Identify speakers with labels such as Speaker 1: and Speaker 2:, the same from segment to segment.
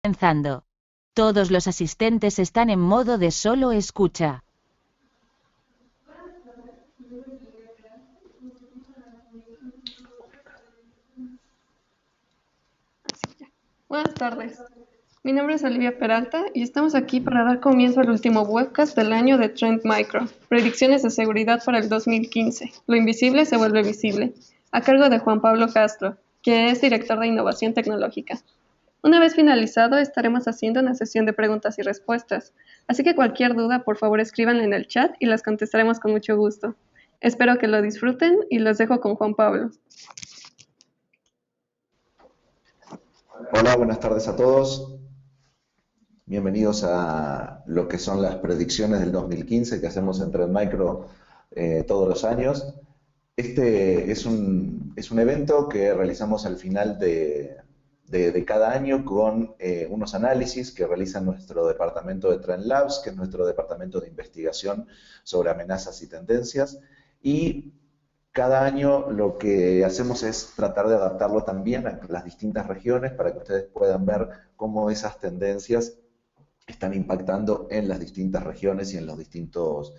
Speaker 1: Comenzando. Todos los asistentes están en modo de solo escucha.
Speaker 2: Buenas tardes. Mi nombre es Olivia Peralta y estamos aquí para dar comienzo al último webcast del año de Trend Micro, predicciones de seguridad para el 2015. Lo invisible se vuelve visible, a cargo de Juan Pablo Castro, que es director de Innovación Tecnológica. Una vez finalizado, estaremos haciendo una sesión de preguntas y respuestas, así que cualquier duda, por favor, escríbanla en el chat y las contestaremos con mucho gusto. Espero que lo disfruten y los dejo con Juan Pablo.
Speaker 3: Hola, buenas tardes a todos. Bienvenidos a lo que son las predicciones del 2015 que hacemos en Trend Micro todos los años. Este es un evento que realizamos al final de cada año con unos análisis que realiza nuestro departamento de Trend Labs, que es nuestro departamento de investigación sobre amenazas y tendencias. Y cada año lo que hacemos es tratar de adaptarlo también a las distintas regiones para que ustedes puedan ver cómo esas tendencias están impactando en las distintas regiones y en los distintos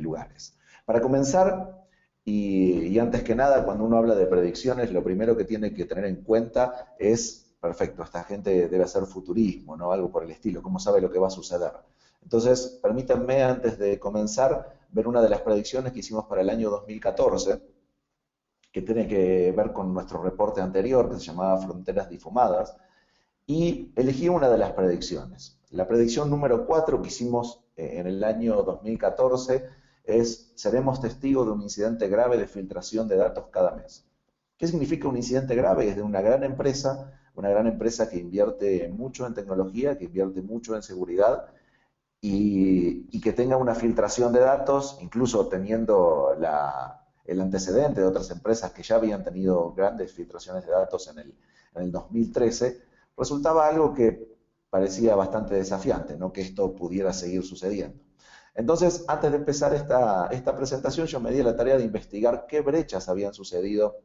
Speaker 3: lugares. Para comenzar, y antes que nada, cuando uno habla de predicciones, lo primero que tiene que tener en cuenta es, perfecto, esta gente debe hacer futurismo, ¿no? Algo por el estilo, ¿cómo sabe lo que va a suceder? Entonces, permítanme, antes de comenzar, ver una de las predicciones que hicimos para el año 2014, que tiene que ver con nuestro reporte anterior, que se llamaba Fronteras Difumadas, y elegí una de las predicciones. La predicción número 4 que hicimos en el año 2014 es: seremos testigos de un incidente grave de filtración de datos cada mes. ¿Qué significa un incidente grave? Es de una gran empresa que invierte mucho en tecnología, que invierte mucho en seguridad y que tenga una filtración de datos, incluso teniendo el antecedente de otras empresas que ya habían tenido grandes filtraciones de datos en el 2013, resultaba algo que parecía bastante desafiante, ¿no? Que esto pudiera seguir sucediendo. Entonces, antes de empezar esta presentación, yo me di la tarea de investigar qué brechas habían sucedido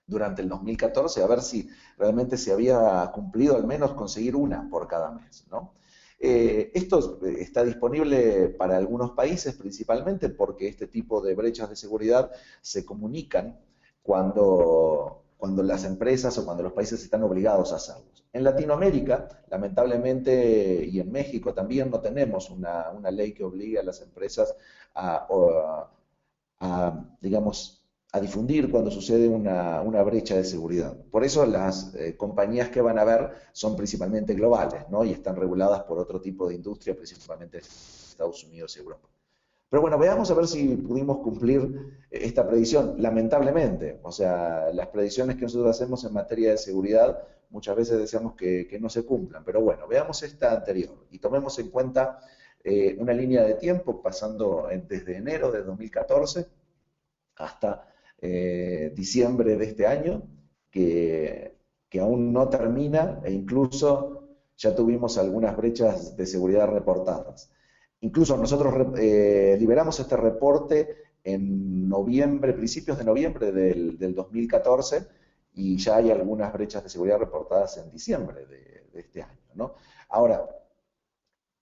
Speaker 3: durante el 2014, a ver si realmente se había cumplido al menos conseguir una por cada mes, ¿no? Esto está disponible para algunos países principalmente porque este tipo de brechas de seguridad se comunican cuando las empresas o cuando los países están obligados a hacerlos. En Latinoamérica, lamentablemente, y en México también, no tenemos una ley que obligue a las empresas digamos, a difundir cuando sucede una brecha de seguridad. Por eso las compañías que van a ver son principalmente globales, ¿no? Y están reguladas por otro tipo de industria, principalmente Estados Unidos y Europa. Pero bueno, veamos a ver si pudimos cumplir esta predicción. Lamentablemente, o sea, las predicciones que nosotros hacemos en materia de seguridad muchas veces deseamos que no se cumplan. Pero bueno, veamos esta anterior y tomemos en cuenta una línea de tiempo pasando desde enero de 2014 hasta diciembre de este año, que aún no termina e incluso ya tuvimos algunas brechas de seguridad reportadas. Incluso nosotros liberamos este reporte en noviembre, principios de noviembre del 2014, y ya hay algunas brechas de seguridad reportadas en diciembre de este año, ¿no? Ahora,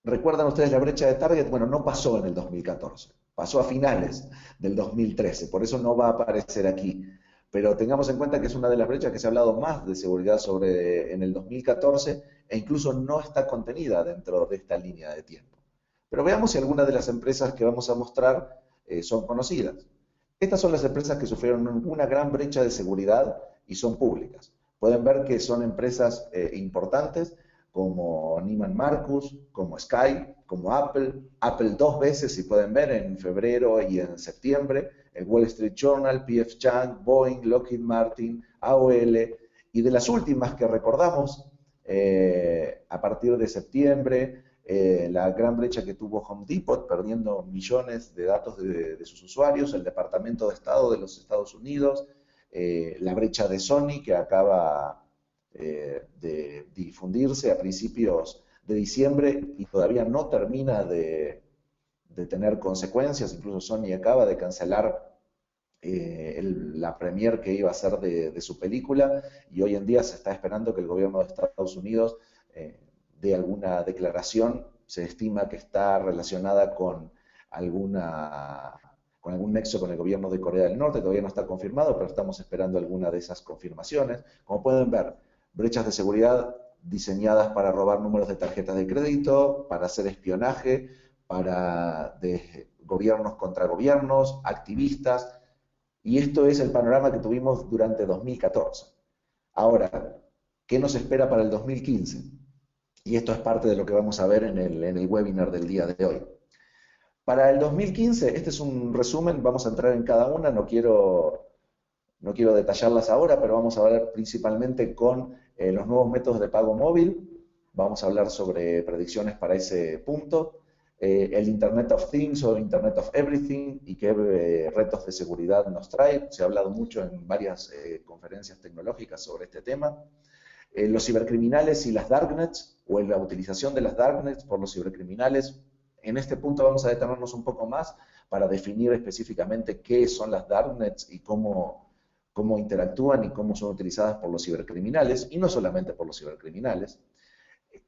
Speaker 3: ¿recuerdan ustedes la brecha de Target? Bueno, no pasó en el 2014, pasó a finales del 2013, por eso no va a aparecer aquí. Pero tengamos en cuenta que es una de las brechas que se ha hablado más de seguridad en el 2014 e incluso no está contenida dentro de esta línea de tiempo. Pero veamos si algunas de las empresas que vamos a mostrar son conocidas. Estas son las empresas que sufrieron una gran brecha de seguridad y son públicas. Pueden ver que son empresas importantes como Neiman Marcus, como Sky, como Apple. Apple dos veces, si pueden ver, en febrero y en septiembre. El Wall Street Journal, P.F. Chang, Boeing, Lockheed Martin, AOL. Y de las últimas que recordamos, a partir de septiembre, la gran brecha que tuvo Home Depot, perdiendo millones de datos de sus usuarios, el Departamento de Estado de los Estados Unidos, la brecha de Sony, que acaba de difundirse a principios de diciembre y todavía no termina de tener consecuencias. Incluso Sony acaba de cancelar la premiere que iba a ser de su película, y hoy en día se está esperando que el gobierno de Estados Unidos de alguna declaración se estima que está relacionada con algún nexo con el gobierno de Corea del Norte. Todavía no está confirmado, pero estamos esperando alguna de esas confirmaciones. Como pueden ver, brechas de seguridad diseñadas para robar números de tarjetas de crédito, para hacer espionaje, de gobiernos contra gobiernos, activistas, y esto es el panorama que tuvimos durante 2014. Ahora, ¿qué nos espera para el 2015? Y esto es parte de lo que vamos a ver en el webinar del día de hoy. Para el 2015, este es un resumen, vamos a entrar en cada una, no quiero detallarlas ahora, pero vamos a hablar principalmente con los nuevos métodos de pago móvil, vamos a hablar sobre predicciones para ese punto, el Internet of Things o Internet of Everything y qué retos de seguridad nos trae. Se ha hablado mucho en varias conferencias tecnológicas sobre este tema. Los cibercriminales y las darknets, o la utilización de las darknets por los cibercriminales. En este punto vamos a detenernos un poco más para definir específicamente qué son las darknets y cómo interactúan y cómo son utilizadas por los cibercriminales, y no solamente por los cibercriminales.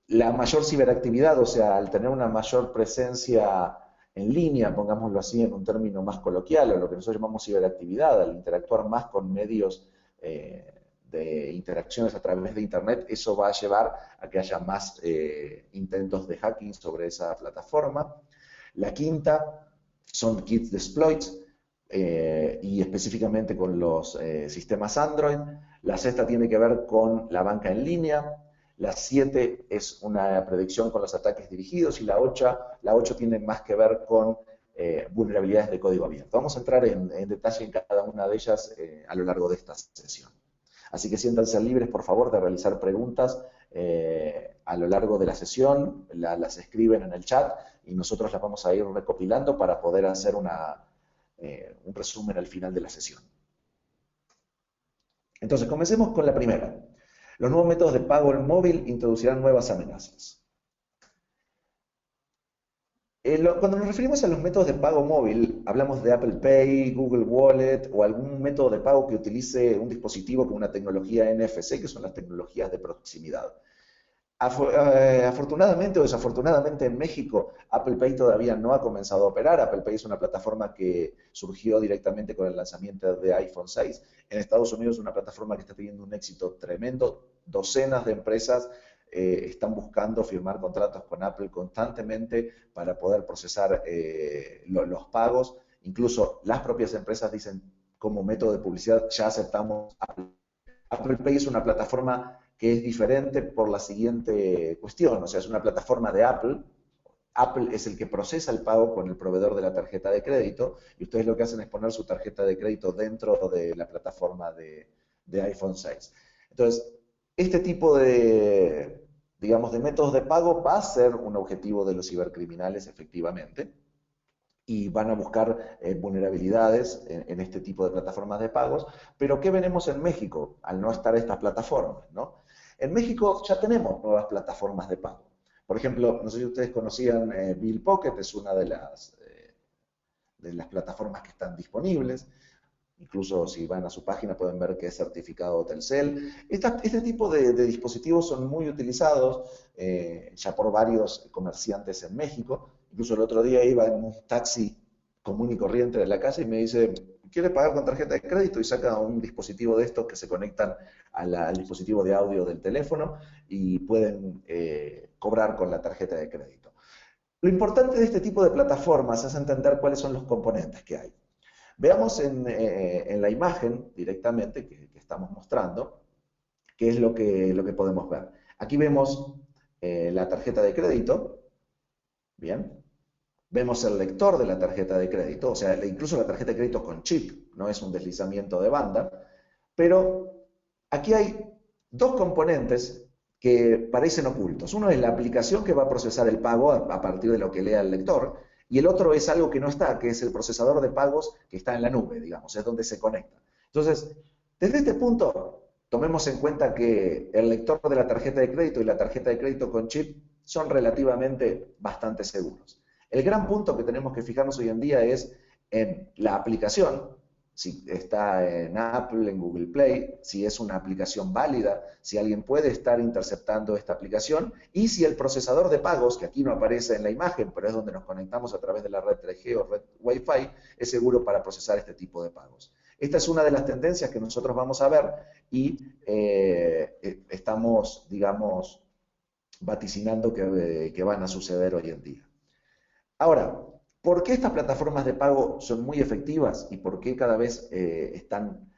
Speaker 3: La mayor ciberactividad, o sea, al tener una mayor presencia en línea, pongámoslo así en un término más coloquial, o lo que nosotros llamamos ciberactividad, al interactuar más con medios de interacciones a través de Internet, eso va a llevar a que haya más intentos de hacking sobre esa plataforma. La quinta son kits de exploits, y específicamente con los sistemas Android. La sexta tiene que ver con la banca en línea. La 7 es una predicción con los ataques dirigidos, y la 8 tiene más que ver con vulnerabilidades de código abierto. Vamos a entrar en detalle en cada una de ellas a lo largo de esta sesión. Así que siéntanse libres, por favor, de realizar preguntas a lo largo de la sesión, las escriben en el chat y nosotros las vamos a ir recopilando para poder hacer un resumen al final de la sesión. Entonces, comencemos con la primera. Los nuevos métodos de pago en móvil introducirán nuevas amenazas. Cuando nos referimos a los métodos de pago móvil, hablamos de Apple Pay, Google Wallet o algún método de pago que utilice un dispositivo con una tecnología NFC, que son las tecnologías de proximidad. Afortunadamente o desafortunadamente en México, Apple Pay todavía no ha comenzado a operar. Apple Pay es una plataforma que surgió directamente con el lanzamiento de iPhone 6. En Estados Unidos es una plataforma que está teniendo un éxito tremendo. Docenas de empresas están buscando firmar contratos con Apple constantemente para poder procesar los pagos. Incluso las propias empresas dicen como método de publicidad, ya aceptamos Apple. Apple Pay es una plataforma que es diferente por la siguiente cuestión, o sea, es una plataforma de Apple. Apple es el que procesa el pago con el proveedor de la tarjeta de crédito, y ustedes lo que hacen es poner su tarjeta de crédito dentro de la plataforma de iPhone 6. Entonces, este tipo de, digamos, de métodos de pago va a ser un objetivo de los cibercriminales, efectivamente, y van a buscar vulnerabilidades en este tipo de plataformas de pagos. Pero ¿qué veremos en México al no estar estas plataformas, ¿no? En México ya tenemos nuevas plataformas de pago. Por ejemplo, no sé si ustedes conocían Bill Pocket, es una de las plataformas que están disponibles. Incluso si van a su página pueden ver que es certificado Telcel. Este tipo de dispositivos son muy utilizados ya por varios comerciantes en México. Incluso el otro día iba en un taxi común y corriente de la casa y me dice, ¿quiere pagar con tarjeta de crédito? Y saca un dispositivo de estos que se conectan al dispositivo de audio del teléfono y pueden cobrar con la tarjeta de crédito. Lo importante de este tipo de plataformas es entender cuáles son los componentes que hay. Veamos en la imagen directamente que estamos mostrando qué es lo que podemos ver. Aquí vemos la tarjeta de crédito. Bien. Vemos el lector de la tarjeta de crédito, o sea, incluso la tarjeta de crédito con chip, no es un deslizamiento de banda, pero aquí hay dos componentes que parecen ocultos. Uno es la aplicación que va a procesar el pago a partir de lo que lea el lector, y el otro es algo que no está, que es el procesador de pagos que está en la nube, digamos, es donde se conecta. Entonces, desde este punto, tomemos en cuenta que el lector de la tarjeta de crédito y la tarjeta de crédito con chip son relativamente bastante seguros. El gran punto que tenemos que fijarnos hoy en día es en la aplicación, si está en Apple, en Google Play, si es una aplicación válida, si alguien puede estar interceptando esta aplicación y si el procesador de pagos, que aquí no aparece en la imagen, pero es donde nos conectamos a través de la red 3G o red Wi-Fi, es seguro para procesar este tipo de pagos. Esta es una de las tendencias que nosotros vamos a ver y estamos, digamos, vaticinando que van a suceder hoy en día. Ahora, ¿por qué estas plataformas de pago son muy efectivas y por qué cada vez están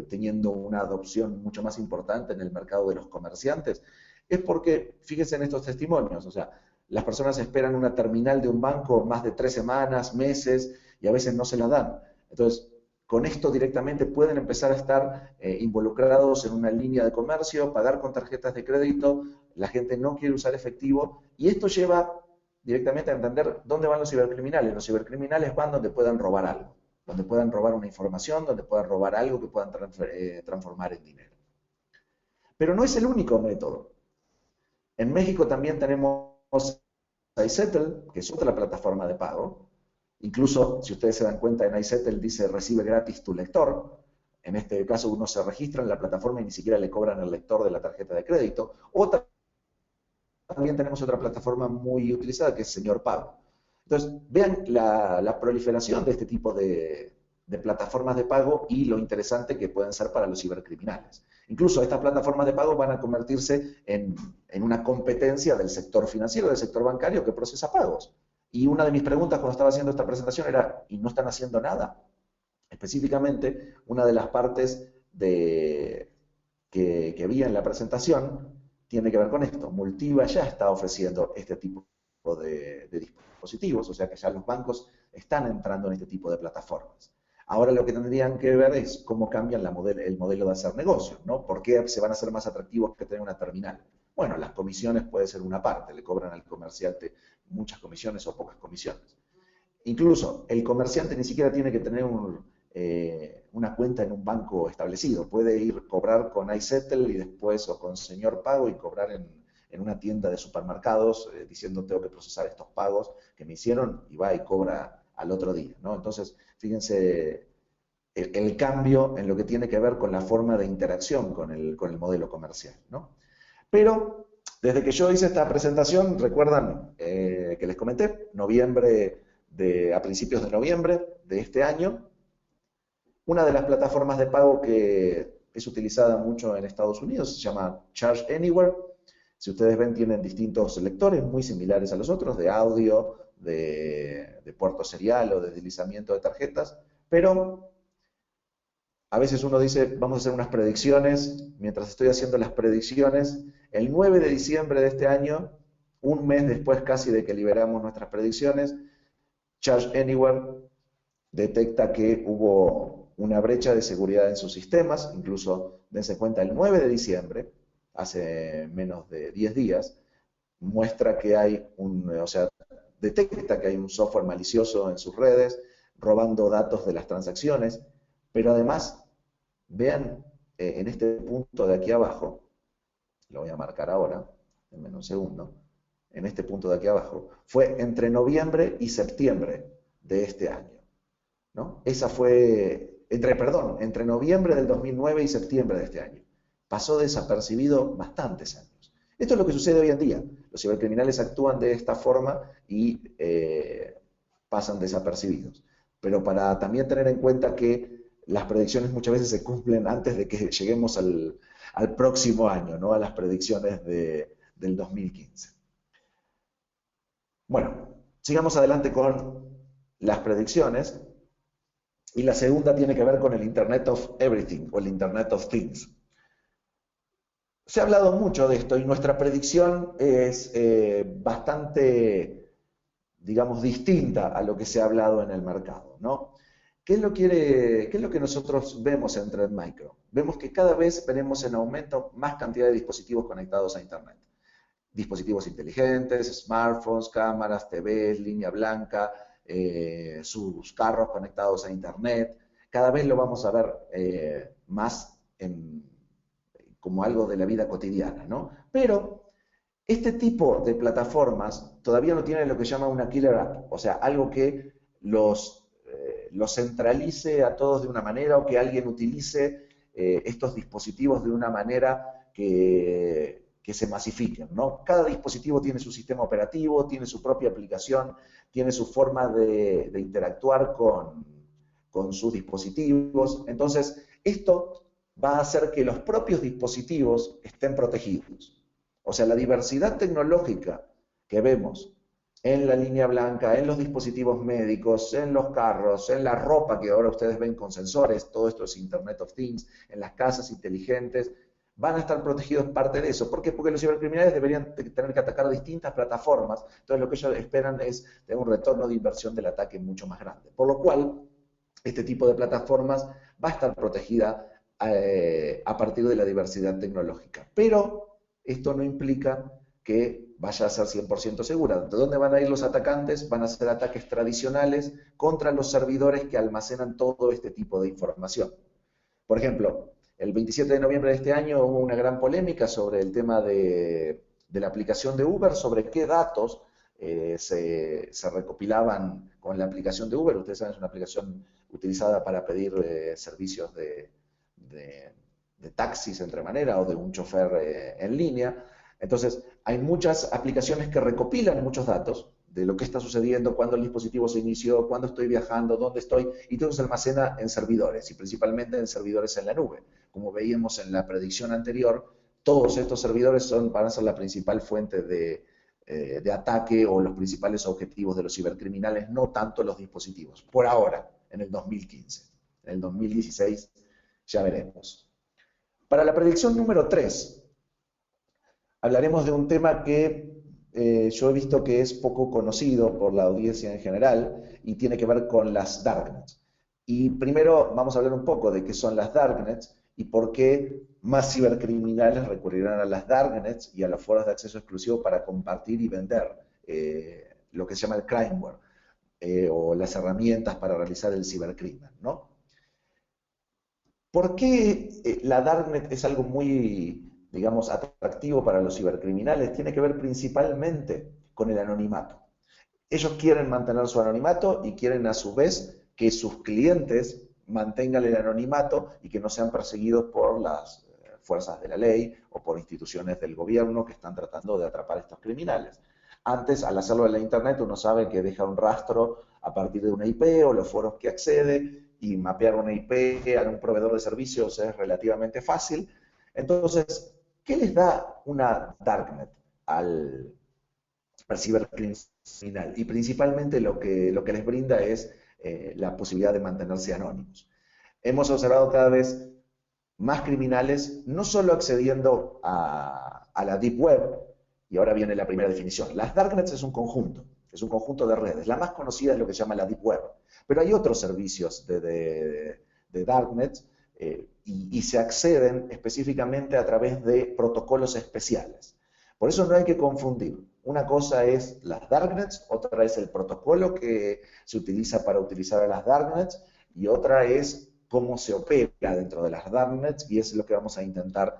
Speaker 3: teniendo una adopción mucho más importante en el mercado de los comerciantes? Es porque, fíjense en estos testimonios, o sea, las personas esperan una terminal de un banco más de 3 semanas, meses, y a veces no se la dan. Entonces, con esto directamente pueden empezar a estar involucrados en una línea de comercio, pagar con tarjetas de crédito, la gente no quiere usar efectivo, y esto lleva directamente a entender dónde van los cibercriminales. Los cibercriminales van donde puedan robar algo, donde puedan robar una información, donde puedan robar algo que puedan transformar en dinero. Pero no es el único método. En México también tenemos iSettle, que es otra plataforma de pago. Incluso, si ustedes se dan cuenta, en iSettle dice recibe gratis tu lector. En este caso uno se registra en la plataforma y ni siquiera le cobran el lector de la tarjeta de crédito. Otra también tenemos otra plataforma muy utilizada que es Señor Pago. Entonces, vean la proliferación de este tipo de plataformas de pago y lo interesante que pueden ser para los cibercriminales. Incluso estas plataformas de pago van a convertirse en una competencia del sector financiero, del sector bancario que procesa pagos. Y una de mis preguntas cuando estaba haciendo esta presentación era, ¿y no están haciendo nada? Específicamente, una de las partes que vi en la presentación tiene que ver con esto. Multiva ya está ofreciendo este tipo de dispositivos, o sea que ya los bancos están entrando en este tipo de plataformas. Ahora lo que tendrían que ver es cómo cambian el modelo de hacer negocios, ¿no? ¿Por qué se van a hacer más atractivos que tener una terminal? Bueno, las comisiones puede ser una parte, le cobran al comerciante muchas comisiones o pocas comisiones. Incluso el comerciante ni siquiera tiene que tener una cuenta en un banco establecido. Puede ir cobrar con iSettle y después o con Señor Pago y cobrar en una tienda de supermercados diciendo tengo que procesar estos pagos que me hicieron y va y cobra al otro día, ¿no? Entonces, fíjense el cambio en lo que tiene que ver con la forma de interacción con el modelo comercial, ¿no? Pero desde que yo hice esta presentación, recuerdan que les comenté, a principios de noviembre de este año, una de las plataformas de pago que es utilizada mucho en Estados Unidos se llama Charge Anywhere. Si ustedes ven, tienen distintos lectores muy similares a los otros, de audio, de puerto serial o de deslizamiento de tarjetas, pero a veces uno dice, vamos a hacer unas predicciones. Mientras estoy haciendo las predicciones, el 9 de diciembre de este año, un mes después casi de que liberamos nuestras predicciones, Charge Anywhere detecta que hubo una brecha de seguridad en sus sistemas. Incluso, dense cuenta, el 9 de diciembre, hace menos de 10 días, muestra que hay detecta que hay un software malicioso en sus redes, robando datos de las transacciones, pero además, vean en este punto de aquí abajo, lo voy a marcar ahora, denme un segundo, en este punto de aquí abajo, fue entre noviembre y septiembre de este año, ¿no? Esa fue, entre noviembre del 2009 y septiembre de este año. Pasó desapercibido bastantes años. Esto es lo que sucede hoy en día. Los cibercriminales actúan de esta forma y pasan desapercibidos. Pero para también tener en cuenta que las predicciones muchas veces se cumplen antes de que lleguemos al próximo año, ¿no? A las predicciones del 2015. Bueno, sigamos adelante con las predicciones. Y la segunda tiene que ver con el Internet of Everything o el Internet of Things. Se ha hablado mucho de esto y nuestra predicción es bastante, digamos, distinta a lo que se ha hablado en el mercado, ¿no? ¿Qué es lo que nosotros vemos en Trend Micro? Vemos que cada vez veremos en aumento más cantidad de dispositivos conectados a Internet. Dispositivos inteligentes, smartphones, cámaras, TVs, línea blanca, sus carros conectados a Internet. Cada vez lo vamos a ver más como algo de la vida cotidiana, ¿no? Pero este tipo de plataformas todavía no tienen lo que llama una killer app, o sea, algo que los centralice a todos de una manera o que alguien utilice estos dispositivos de una manera que se masifiquen, ¿no? Cada dispositivo tiene su sistema operativo, tiene su propia aplicación, tiene su forma de interactuar con sus dispositivos. Entonces, esto va a hacer que los propios dispositivos estén protegidos. O sea, la diversidad tecnológica que vemos en la línea blanca, en los dispositivos médicos, en los carros, en la ropa que ahora ustedes ven con sensores, todo esto es Internet of Things, en las casas inteligentes, van a estar protegidos parte de eso. ¿Por qué? Porque los cibercriminales deberían tener que atacar distintas plataformas, entonces lo que ellos esperan es tener un retorno de inversión del ataque mucho más grande. Por lo cual, este tipo de plataformas va a estar protegida a partir de la diversidad tecnológica. Pero esto no implica que vaya a ser 100% segura. ¿De dónde van a ir los atacantes? Van a ser ataques tradicionales contra los servidores que almacenan todo este tipo de información. Por ejemplo, el 27 de noviembre de este año hubo una gran polémica sobre el tema de la aplicación de Uber, sobre qué datos se recopilaban con la aplicación de Uber. Ustedes saben, es una aplicación utilizada para pedir servicios de taxis entre manera o de un chofer en línea. Entonces, hay muchas aplicaciones que recopilan muchos datos de lo que está sucediendo, cuándo el dispositivo se inició, cuándo estoy viajando, dónde estoy, y todo se almacena en servidores, y principalmente en servidores en la nube. Como veíamos en la predicción anterior, todos estos servidores van a ser la principal fuente de ataque o los principales objetivos de los cibercriminales, no tanto los dispositivos. Por ahora, en el 2015. En el 2016 ya veremos. Para la predicción número 3, hablaremos de un tema que yo he visto que es poco conocido por la audiencia en general y tiene que ver con las darknets. Y primero vamos a hablar un poco de qué son las darknets y por qué más cibercriminales recurrirán a las darknets y a los foros de acceso exclusivo para compartir y vender lo que se llama el crimeware o las herramientas para realizar el cibercrimen, ¿no? ¿Por qué la darknet es algo muy, digamos, atractivo para los cibercriminales? Tiene que ver principalmente con el anonimato. Ellos quieren mantener su anonimato y quieren a su vez que sus clientes mantengan el anonimato y que no sean perseguidos por las fuerzas de la ley o por instituciones del gobierno que están tratando de atrapar a estos criminales. Antes, al hacerlo en la internet, uno sabe que deja un rastro a partir de una IP o los foros que accede, y mapear una IP a un proveedor de servicios es relativamente fácil. Entonces, ¿qué les da una darknet al cibercriminal? Y principalmente lo que les brinda es la posibilidad de mantenerse anónimos. Hemos observado cada vez más criminales, no solo accediendo a la Deep Web, y ahora viene la primera definición. Las darknets es un conjunto de redes. La más conocida es lo que se llama la Deep Web. Pero hay otros servicios de darknets y se acceden específicamente a través de protocolos especiales. Por eso no hay que confundir. Una cosa es las darknets, otra es el protocolo que se utiliza para utilizar a las darknets y otra es cómo se opera dentro de las darknets y es lo que vamos a intentar,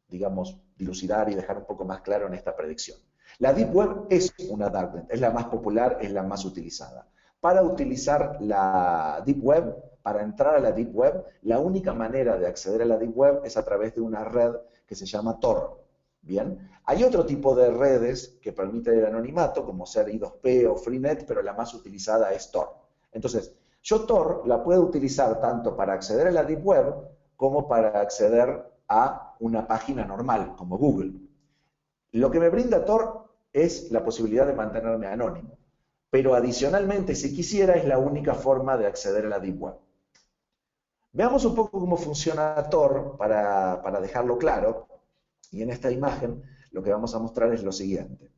Speaker 3: digamos, dilucidar y dejar un poco más claro en esta predicción. La Deep Web es una darknet, es la más popular, es la más utilizada. Para utilizar la Deep Web, para entrar a la Deep Web, la única manera de acceder a la Deep Web es a través de una red que se llama Tor. Bien, hay otro tipo de redes que permiten el anonimato, como ser I2P o Freenet, pero la más utilizada es Tor. Entonces, yo Tor la puedo utilizar tanto para acceder a la Deep Web como para acceder a una página normal, como Google. Lo que me brinda Tor es la posibilidad de mantenerme anónimo. Pero adicionalmente, si quisiera, es la única forma de acceder a la Deep Web. Veamos un poco cómo funciona Tor para dejarlo claro. Y en esta imagen lo que vamos a mostrar es lo siguiente.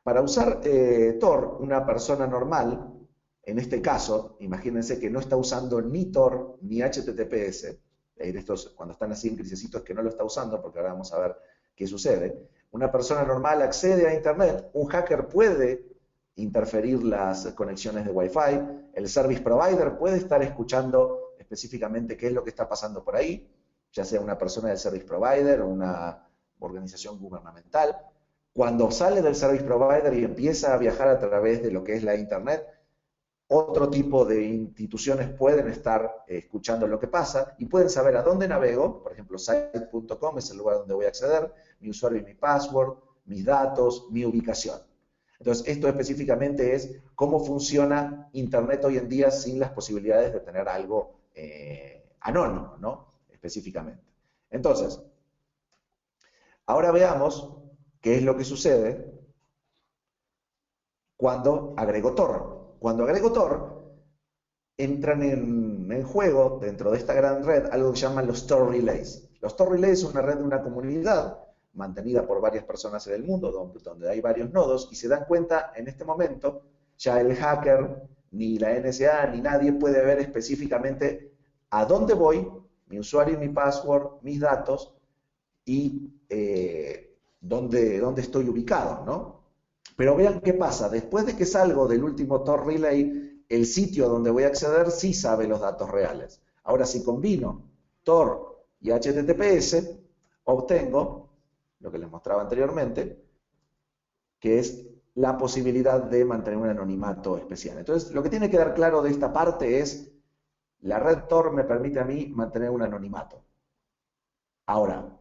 Speaker 3: Para usar Tor, una persona normal, en este caso, imagínense que no está usando ni Tor ni HTTPS. Estos, cuando están así en crisecitos, que no lo está usando, porque ahora vamos a ver qué sucede. Una persona normal accede a Internet, un hacker puede interferir las conexiones de Wi-Fi, el service provider puede estar escuchando específicamente qué es lo que está pasando por ahí, ya sea una persona del service provider o una organización gubernamental. Cuando sale del service provider y empieza a viajar a través de lo que es la Internet, Otro tipo de instituciones pueden estar escuchando lo que pasa y pueden saber a dónde navego. Por ejemplo, site.com es el lugar donde voy a acceder, mi usuario y mi password, mis datos, mi ubicación. Entonces, esto específicamente es cómo funciona Internet hoy en día sin las posibilidades de tener algo anónimo, ¿no? Específicamente. Entonces, ahora veamos qué es lo que sucede cuando agrego Tor. Cuando agrego Tor, entran en juego, dentro de esta gran red, algo que llaman los Tor Relays. Los Tor Relays es una red de una comunidad mantenida por varias personas en el mundo, donde hay varios nodos, y se dan cuenta en este momento, ya el hacker, ni la NSA, ni nadie puede ver específicamente a dónde voy, mi usuario y mi password, mis datos, y dónde estoy ubicado, ¿no? Pero vean qué pasa, después de que salgo del último Tor Relay, el sitio donde voy a acceder sí sabe los datos reales. Ahora, si combino Tor y HTTPS, obtengo lo que les mostraba anteriormente, que es la posibilidad de mantener un anonimato especial. Entonces, lo que tiene que dar claro de esta parte es, la red Tor me permite a mí mantener un anonimato. Ahora,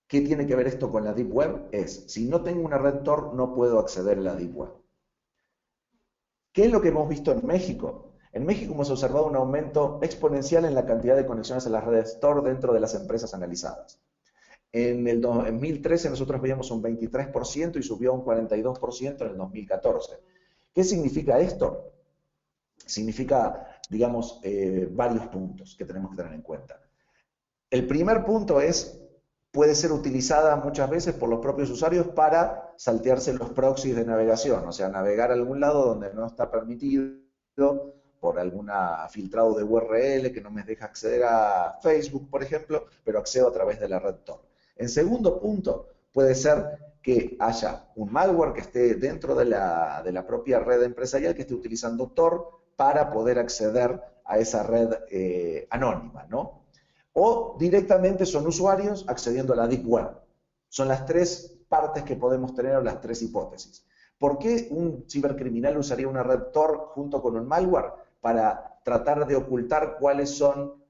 Speaker 3: ¿qué tiene que ver esto con la Deep Web? Si no tengo una red Tor, no puedo acceder a la Deep Web. ¿Qué es lo que hemos visto en México? En México hemos observado un aumento exponencial en la cantidad de conexiones a las redes Tor dentro de las empresas analizadas. En el 2013 nosotros veíamos un 23% y subió a un 42% en el 2014. ¿Qué significa esto? Significa, digamos, varios puntos que tenemos que tener en cuenta. El primer punto es, puede ser utilizada muchas veces por los propios usuarios para saltearse los proxies de navegación, o sea, navegar a algún lado donde no está permitido por algún filtrado de URL que no me deja acceder a Facebook, por ejemplo, pero accedo a través de la red Tor. En segundo punto, puede ser que haya un malware que esté dentro de la propia red empresarial que esté utilizando Tor para poder acceder a esa red anónima, ¿no? O directamente son usuarios accediendo a la Deep Web. Son las tres partes que podemos tener o las tres hipótesis. ¿Por qué un cibercriminal usaría una red Tor junto con un malware? Para tratar de ocultar cuáles son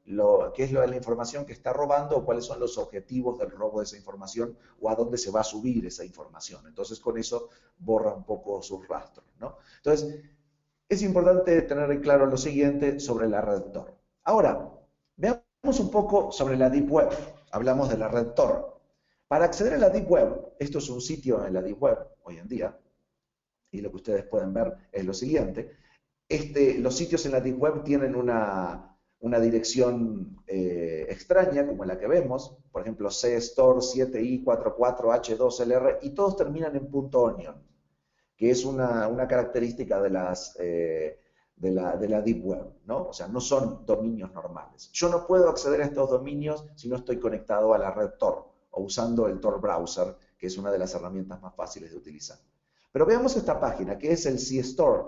Speaker 3: qué es la información que está robando o cuáles son los objetivos del robo de esa información o a dónde se va a subir esa información. Entonces con eso borra un poco sus rastros, ¿no? Entonces es importante tener en claro lo siguiente sobre la red Tor. Ahora, veamos un poco sobre la Deep Web. Hablamos de la red Tor. Para acceder a la Deep Web, esto es un sitio en la Deep Web hoy en día, y lo que ustedes pueden ver es lo siguiente. Los sitios en la Deep Web tienen una dirección extraña, como la que vemos, por ejemplo, CStore 7i44h2lr, y todos terminan en .onion, que es una característica de la Deep Web, ¿no? O sea, no son dominios normales. Yo no puedo acceder a estos dominios si no estoy conectado a la red Tor o usando el Tor Browser, que es una de las herramientas más fáciles de utilizar. Pero veamos esta página, que es el CStore,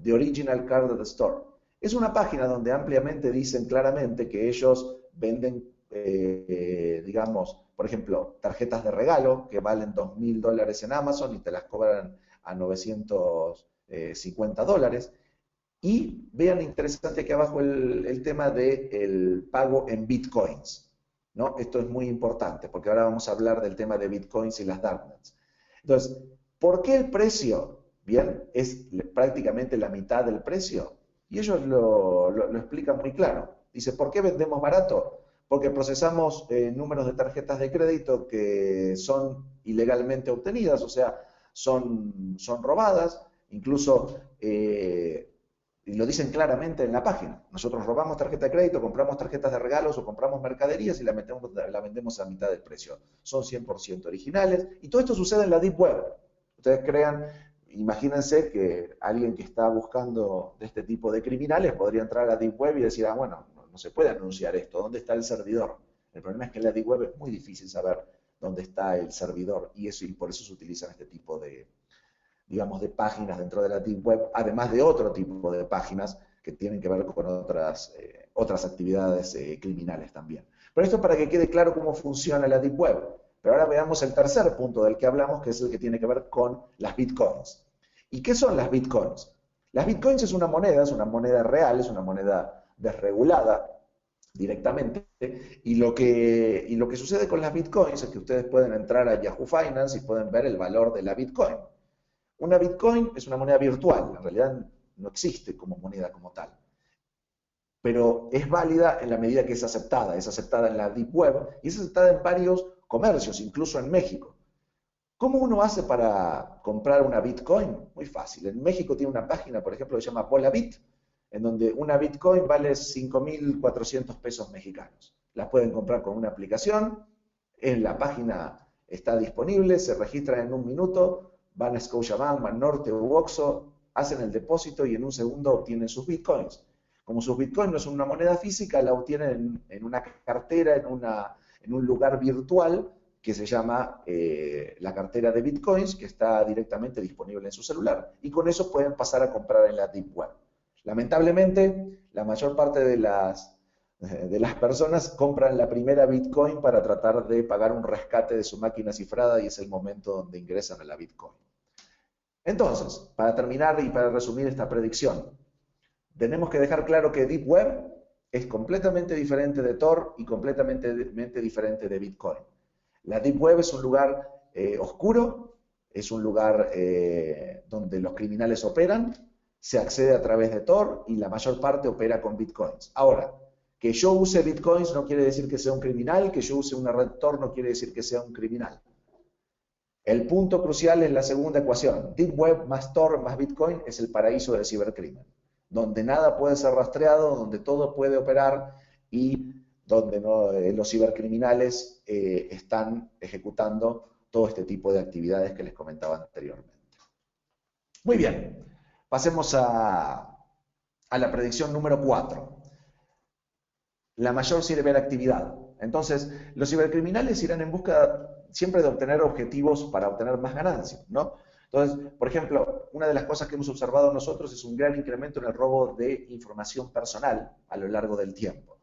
Speaker 3: The Original Carded Store. Es una página donde ampliamente dicen claramente que ellos venden, digamos, por ejemplo, tarjetas de regalo que valen $2.000 en Amazon y te las cobran a $950. Y vean interesante aquí abajo el tema del pago en bitcoins, ¿no? Esto es muy importante porque ahora vamos a hablar del tema de bitcoins y las darknets. Entonces, ¿por qué el precio? Bien, es prácticamente la mitad del precio. Y ellos lo explican muy claro. Dice, ¿por qué vendemos barato? Porque procesamos números de tarjetas de crédito que son ilegalmente obtenidas, o sea, son robadas, incluso, y lo dicen claramente en la página. Nosotros robamos tarjeta de crédito, compramos tarjetas de regalos o compramos mercaderías y la vendemos a mitad del precio. Son 100% originales y todo esto sucede en la Deep Web. Ustedes crean, imagínense que alguien que está buscando de este tipo de criminales podría entrar a Deep Web y decir, bueno, no se puede anunciar esto, ¿dónde está el servidor? El problema es que en la Deep Web es muy difícil saber dónde está el servidor y por eso se utilizan este tipo de, digamos, de páginas dentro de la Deep Web, además de otro tipo de páginas que tienen que ver con otras actividades criminales también. Pero esto para que quede claro cómo funciona la Deep Web. Pero ahora veamos el tercer punto del que hablamos, que es el que tiene que ver con las bitcoins. ¿Y qué son las bitcoins? Las bitcoins es una moneda real, es una moneda desregulada directamente, y lo que sucede con las bitcoins es que ustedes pueden entrar a Yahoo Finance y pueden ver el valor de la bitcoin. Una bitcoin es una moneda virtual, en realidad no existe como moneda como tal, pero es válida en la medida que es aceptada en la Deep Web y es aceptada en varios comercios, incluso en México. ¿Cómo uno hace para comprar una Bitcoin? Muy fácil. En México tiene una página, por ejemplo, que se llama Bolabit, en donde una Bitcoin vale 5.400 pesos mexicanos. La pueden comprar con una aplicación, en la página está disponible, se registran en un minuto, van a Scotiabank, Banorte u Oxxo, hacen el depósito y en un segundo obtienen sus Bitcoins. Como sus Bitcoins no son una moneda física, la obtienen en una cartera, en un lugar virtual, que se llama la cartera de Bitcoins, que está directamente disponible en su celular. Y con eso pueden pasar a comprar en la Deep Web. Lamentablemente, la mayor parte de las personas compran la primera Bitcoin para tratar de pagar un rescate de su máquina cifrada y es el momento donde ingresan a la Bitcoin. Entonces, para terminar y para resumir esta predicción, tenemos que dejar claro que Deep Web es completamente diferente de Tor y completamente diferente de Bitcoin. La Deep Web es un lugar oscuro, es un lugar donde los criminales operan, se accede a través de Tor y la mayor parte opera con Bitcoins. Ahora, que yo use Bitcoins no quiere decir que sea un criminal, que yo use una red Tor no quiere decir que sea un criminal. El punto crucial es la segunda ecuación. Deep Web más Tor más Bitcoin es el paraíso del cibercrimen, donde nada puede ser rastreado, donde todo puede operar y donde los cibercriminales están ejecutando todo este tipo de actividades que les comentaba anteriormente. Muy bien, pasemos a la predicción número 4. La mayor ciberactividad. Entonces, los cibercriminales irán en busca siempre de obtener objetivos para obtener más ganancias, ¿no? Entonces, por ejemplo, una de las cosas que hemos observado nosotros es un gran incremento en el robo de información personal a lo largo del tiempo.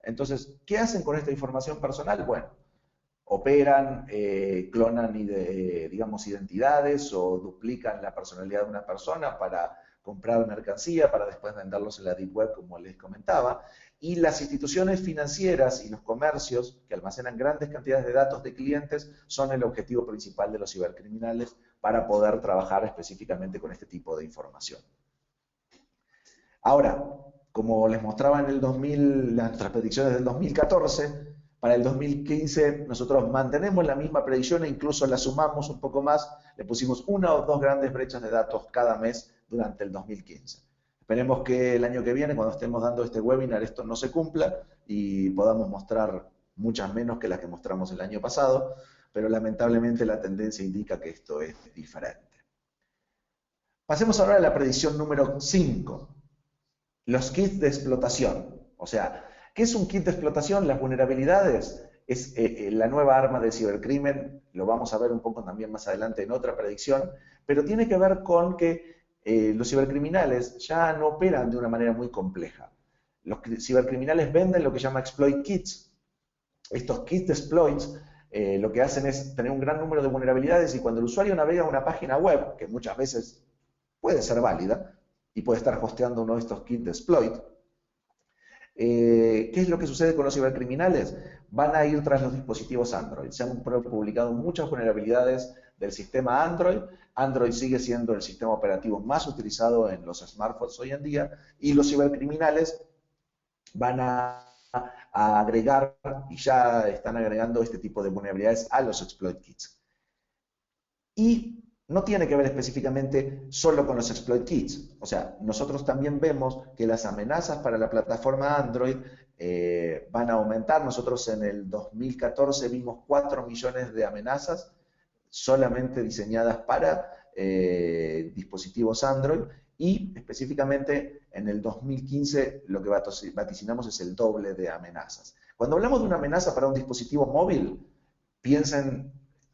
Speaker 3: Entonces, ¿qué hacen con esta información personal? Bueno, operan, clonan, digamos, identidades o duplican la personalidad de una persona para comprar mercancía, para después venderlos en la Deep Web, como les comentaba. Y las instituciones financieras y los comercios que almacenan grandes cantidades de datos de clientes son el objetivo principal de los cibercriminales para poder trabajar específicamente con este tipo de información. Ahora, como les mostraba en el 2000, nuestras predicciones del 2014, para el 2015 nosotros mantenemos la misma predicción e incluso la sumamos un poco más, le pusimos una o dos grandes brechas de datos cada mes durante el 2015. Esperemos que el año que viene, cuando estemos dando este webinar, esto no se cumpla y podamos mostrar muchas menos que las que mostramos el año pasado, pero lamentablemente la tendencia indica que esto es diferente. Pasemos ahora a la predicción número 5, los kits de explotación. O sea, ¿qué es un kit de explotación? Las vulnerabilidades es la nueva arma del cibercrimen, lo vamos a ver un poco también más adelante en otra predicción, pero tiene que ver con que los cibercriminales ya no operan de una manera muy compleja. Los cibercriminales venden lo que se llama exploit kits. Estos kits de exploits lo que hacen es tener un gran número de vulnerabilidades y cuando el usuario navega a una página web, que muchas veces puede ser válida y puede estar hosteando uno de estos kits de exploit, ¿qué es lo que sucede con los cibercriminales? Van a ir tras los dispositivos Android. Se han publicado muchas vulnerabilidades del sistema Android. Android sigue siendo el sistema operativo más utilizado en los smartphones hoy en día y los cibercriminales van a agregar y ya están agregando este tipo de vulnerabilidades a los exploit kits. Y no tiene que ver específicamente solo con los exploit kits. O sea, nosotros también vemos que las amenazas para la plataforma Android van a aumentar. Nosotros en el 2014 vimos 4 millones de amenazas solamente diseñadas para dispositivos Android y específicamente en el 2015 lo que vaticinamos es el doble de amenazas. Cuando hablamos de una amenaza para un dispositivo móvil, piensen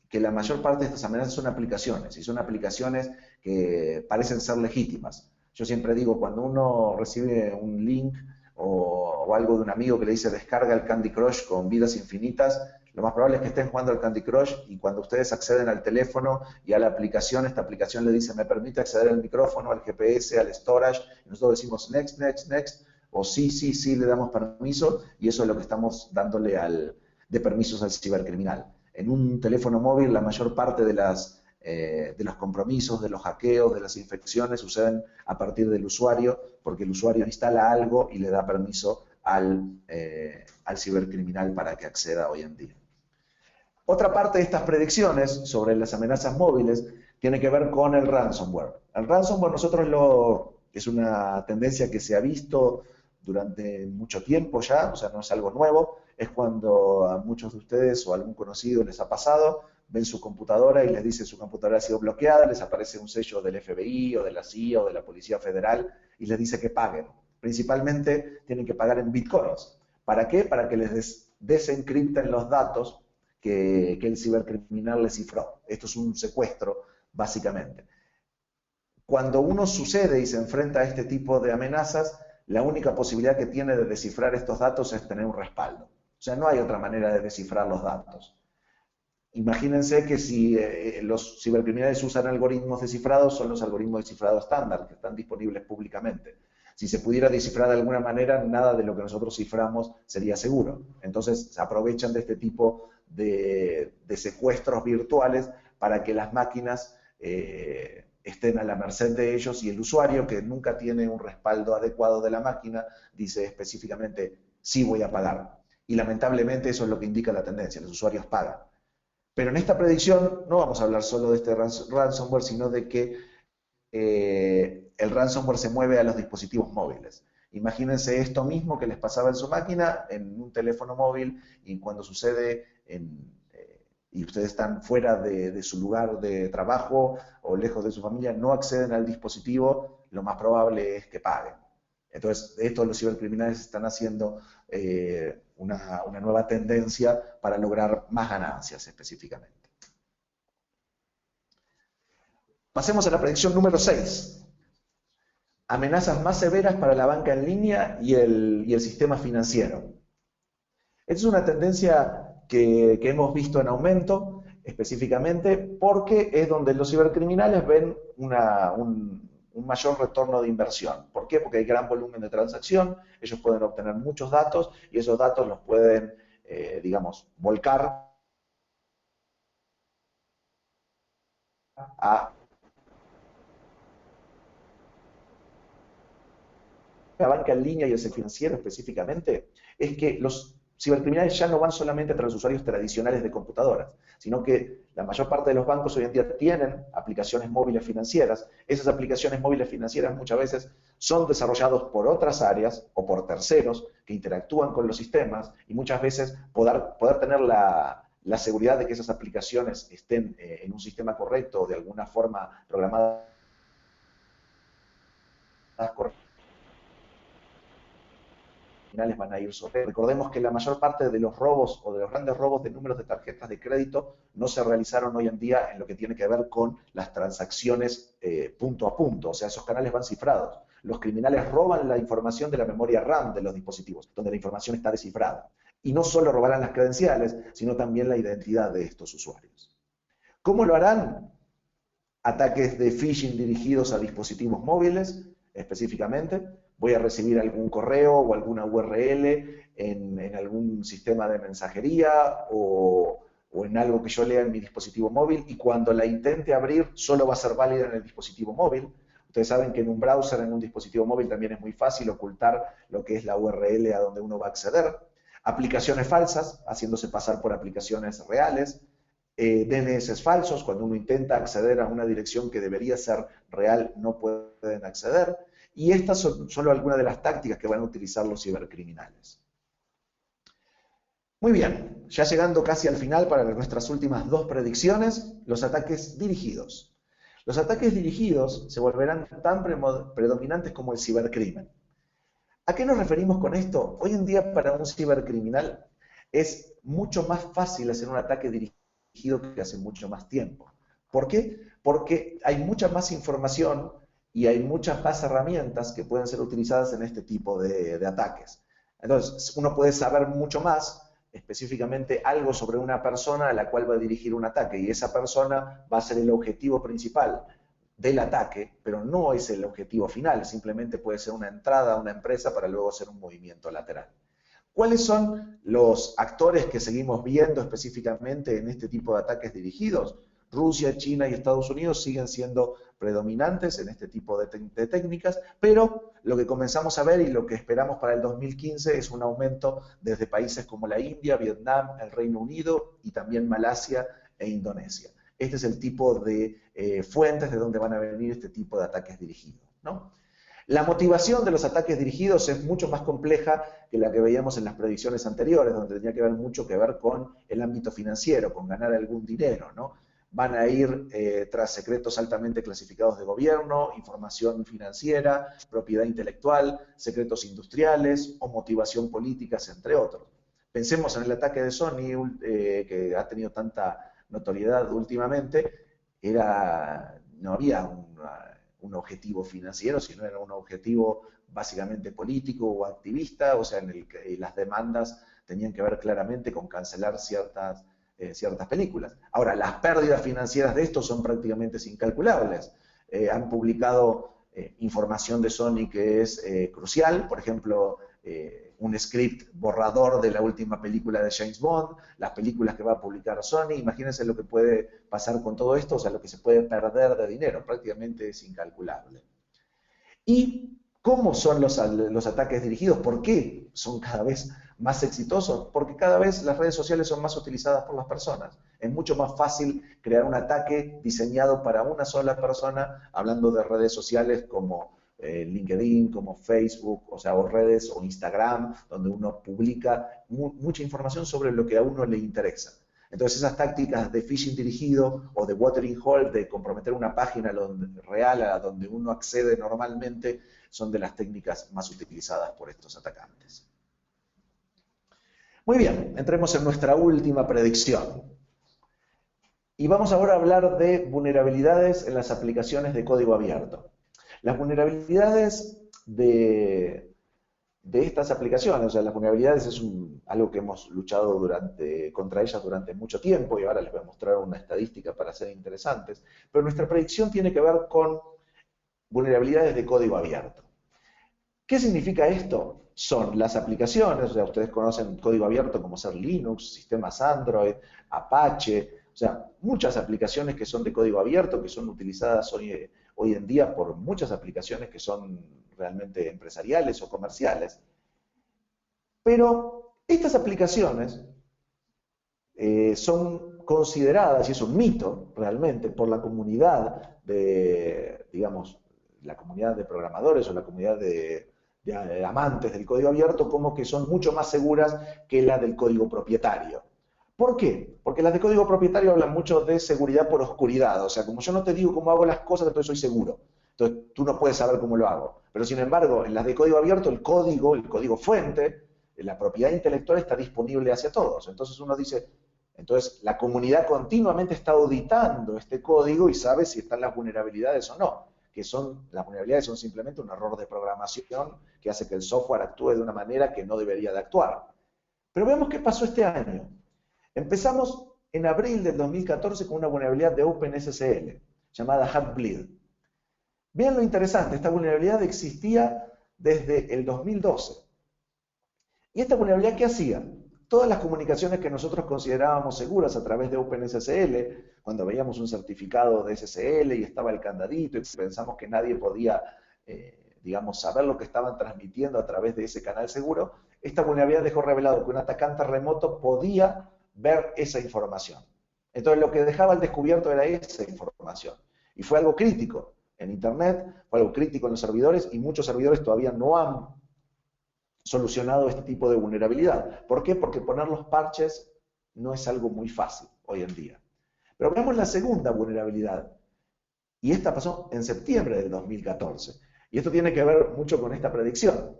Speaker 3: que la mayor parte de estas amenazas son aplicaciones, y son aplicaciones que parecen ser legítimas. Yo siempre digo, cuando uno recibe un link o algo de un amigo que le dice descarga el Candy Crush con vidas infinitas, lo más probable es que estén jugando al Candy Crush y cuando ustedes acceden al teléfono y a la aplicación, esta aplicación le dice, me permite acceder al micrófono, al GPS, al storage, y nosotros decimos next, next, next, o sí, sí, sí, le damos permiso, y eso es lo que estamos dándole de permisos al cibercriminal. En un teléfono móvil, la mayor parte de los compromisos, de los hackeos, de las infecciones suceden a partir del usuario, porque el usuario instala algo y le da permiso al cibercriminal para que acceda hoy en día. Otra parte de estas predicciones sobre las amenazas móviles tiene que ver con el ransomware. El ransomware es una tendencia que se ha visto durante mucho tiempo ya, o sea, no es algo nuevo, es cuando a muchos de ustedes o a algún conocido les ha pasado, ven su computadora y les dice su computadora ha sido bloqueada, les aparece un sello del FBI o de la CIA o de la Policía Federal y les dice que paguen. Principalmente tienen que pagar en bitcoins. ¿Para qué? Para que les desencripten los datos que el cibercriminal les cifró. Esto es un secuestro, básicamente. Cuando uno sucede y se enfrenta a este tipo de amenazas, la única posibilidad que tiene de descifrar estos datos es tener un respaldo. O sea, no hay otra manera de descifrar los datos. Imagínense que si los cibercriminales usan algoritmos descifrados, son los algoritmos descifrados estándar, que están disponibles públicamente. Si se pudiera descifrar de alguna manera, nada de lo que nosotros ciframos sería seguro. Entonces, se aprovechan de este tipo de secuestros virtuales para que las máquinas estén a la merced de ellos y el usuario, que nunca tiene un respaldo adecuado de la máquina, dice específicamente, sí voy a pagar. Y lamentablemente eso es lo que indica la tendencia, los usuarios pagan. Pero en esta predicción no vamos a hablar solo de este ransomware, sino de que el ransomware se mueve a los dispositivos móviles. Imagínense esto mismo que les pasaba en su máquina, en un teléfono móvil, y cuando sucede y ustedes están fuera de su lugar de trabajo o lejos de su familia, no acceden al dispositivo, lo más probable es que paguen. Entonces, esto los cibercriminales están haciendo una nueva tendencia para lograr más ganancias específicamente. Pasemos a la predicción número 6. Amenazas más severas para la banca en línea y el sistema financiero. Esta es una tendencia que hemos visto en aumento, específicamente porque es donde los cibercriminales ven un mayor retorno de inversión. ¿Por qué? Porque hay gran volumen de transacción, ellos pueden obtener muchos datos y esos datos los pueden, digamos, volcar a la banca en línea y el sector financiero específicamente, es que los cibercriminales ya no van solamente tras los usuarios tradicionales de computadoras, sino que la mayor parte de los bancos hoy en día tienen aplicaciones móviles financieras. Esas aplicaciones móviles financieras muchas veces son desarrolladas por otras áreas o por terceros que interactúan con los sistemas y muchas veces poder tener la seguridad de que esas aplicaciones estén en un sistema correcto o de alguna forma programadas correctamente, van a ir sobre. Recordemos que la mayor parte de los robos o de los grandes robos de números de tarjetas de crédito no se realizaron hoy en día en lo que tiene que ver con las transacciones punto a punto, o sea, esos canales van cifrados. Los criminales roban la información de la memoria RAM de los dispositivos, donde la información está descifrada. Y no solo robarán las credenciales, sino también la identidad de estos usuarios. ¿Cómo lo harán? Ataques de phishing dirigidos a dispositivos móviles, específicamente. Voy a recibir algún correo o alguna URL en algún sistema de mensajería o en algo que yo lea en mi dispositivo móvil y cuando la intente abrir solo va a ser válida en el dispositivo móvil. Ustedes saben que en un browser, en un dispositivo móvil también es muy fácil ocultar lo que es la URL a donde uno va a acceder. Aplicaciones falsas, haciéndose pasar por aplicaciones reales. DNS falsos, cuando uno intenta acceder a una dirección que debería ser real, no pueden acceder. Y estas son solo algunas de las tácticas que van a utilizar los cibercriminales. Muy bien, ya llegando casi al final para nuestras últimas dos predicciones, los ataques dirigidos. Los ataques dirigidos se volverán tan predominantes como el cibercrimen. ¿A qué nos referimos con esto? Hoy en día para un cibercriminal es mucho más fácil hacer un ataque dirigido que hace mucho más tiempo. ¿Por qué? Porque hay mucha más información y hay muchas más herramientas que pueden ser utilizadas en este tipo de ataques. Entonces, uno puede saber mucho más específicamente algo sobre una persona a la cual va a dirigir un ataque, y esa persona va a ser el objetivo principal del ataque, pero no es el objetivo final, simplemente puede ser una entrada a una empresa para luego hacer un movimiento lateral. ¿Cuáles son los actores que seguimos viendo específicamente en este tipo de ataques dirigidos? Rusia, China y Estados Unidos siguen siendo predominantes en este tipo de técnicas, pero lo que comenzamos a ver y lo que esperamos para el 2015 es un aumento desde países como la India, Vietnam, el Reino Unido y también Malasia e Indonesia. Este es el tipo de fuentes de donde van a venir este tipo de ataques dirigidos, ¿no? La motivación de los ataques dirigidos es mucho más compleja que la que veíamos en las predicciones anteriores, donde tenía que ver mucho que ver con el ámbito financiero, con ganar algún dinero, ¿no? Van a ir tras secretos altamente clasificados de gobierno, información financiera, propiedad intelectual, secretos industriales o motivación política, entre otros. Pensemos en el ataque de Sony, que ha tenido tanta notoriedad últimamente. No había un objetivo financiero, sino era un objetivo básicamente político o activista, o sea, en el que las demandas tenían que ver claramente con cancelar ciertas películas. Ahora, las pérdidas financieras de esto son prácticamente incalculables. Han publicado información de Sony que es crucial, por ejemplo, un script borrador de la última película de James Bond, las películas que va a publicar Sony. Imagínense lo que puede pasar con todo esto, o sea, lo que se puede perder de dinero, prácticamente es incalculable. ¿Y cómo son los ataques dirigidos? ¿Por qué son cada vez más exitosos? Porque cada vez las redes sociales son más utilizadas por las personas. Es mucho más fácil crear un ataque diseñado para una sola persona, hablando de redes sociales como LinkedIn, como Facebook, o sea, o redes o Instagram, donde uno publica mucha información sobre lo que a uno le interesa. Entonces esas tácticas de phishing dirigido o de watering hole, de comprometer una página real a donde uno accede normalmente, son de las técnicas más utilizadas por estos atacantes. Muy bien, entremos en nuestra última predicción. Y vamos ahora a hablar de vulnerabilidades en las aplicaciones de código abierto. Las vulnerabilidades de estas aplicaciones, o sea, las vulnerabilidades es algo que hemos luchado contra ellas durante mucho tiempo, y ahora les voy a mostrar una estadística para ser interesantes, pero nuestra predicción tiene que ver con vulnerabilidades de código abierto. ¿Qué significa esto? Son las aplicaciones, o sea, ustedes conocen código abierto como ser Linux, sistemas Android, Apache, o sea, muchas aplicaciones que son de código abierto, que son utilizadas hoy en día por muchas aplicaciones que son realmente empresariales o comerciales. Pero estas aplicaciones son consideradas, y es un mito realmente, por la comunidad de, digamos, la comunidad de programadores o la comunidad de amantes del código abierto, como que son mucho más seguras que la del código propietario. ¿Por qué? Porque las de código propietario hablan mucho de seguridad por oscuridad, o sea, como yo no te digo cómo hago las cosas, entonces soy seguro. Entonces tú no puedes saber cómo lo hago. Pero sin embargo, en las de código abierto, el código fuente, la propiedad intelectual está disponible hacia todos. Entonces uno dice, entonces la comunidad continuamente está auditando este código y sabe si están las vulnerabilidades o no. Las vulnerabilidades son simplemente un error de programación que hace que el software actúe de una manera que no debería de actuar. Pero veamos qué pasó este año. Empezamos en abril del 2014 con una vulnerabilidad de OpenSSL, llamada Heartbleed. Vean lo interesante, esta vulnerabilidad existía desde el 2012. ¿Y esta vulnerabilidad qué hacía? Todas las comunicaciones que nosotros considerábamos seguras a través de OpenSSL, cuando veíamos un certificado de SSL y estaba el candadito y pensamos que nadie podía, digamos, saber lo que estaban transmitiendo a través de ese canal seguro, esta vulnerabilidad dejó revelado que un atacante remoto podía ver esa información. Entonces lo que dejaba al descubierto era esa información. Y fue algo crítico en Internet, fue algo crítico en los servidores, y muchos servidores todavía no han solucionado este tipo de vulnerabilidad. ¿Por qué? Porque poner los parches no es algo muy fácil hoy en día. Pero veamos la segunda vulnerabilidad. Y esta pasó en septiembre del 2014. Y esto tiene que ver mucho con esta predicción.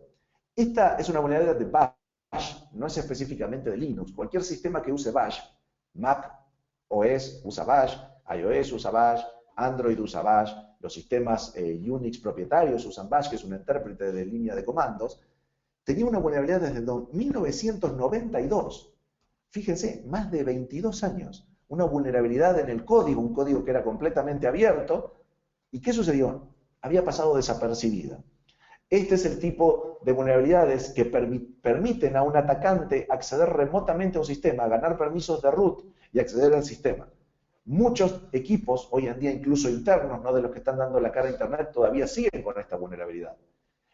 Speaker 3: Esta es una vulnerabilidad de Bash, no es específicamente de Linux. Cualquier sistema que use Bash, Mac OS usa Bash, iOS usa Bash, Android usa Bash, los sistemas Unix propietarios usan Bash, que es un intérprete de línea de comandos, tenía una vulnerabilidad desde 1992. Fíjense, más de 22 años. Una vulnerabilidad en el código, un código que era completamente abierto. ¿Y qué sucedió? Había pasado desapercibida. Este es el tipo de vulnerabilidades que permiten a un atacante acceder remotamente a un sistema, ganar permisos de root y acceder al sistema. Muchos equipos, hoy en día incluso internos, no de los que están dando la cara a Internet, todavía siguen con esta vulnerabilidad.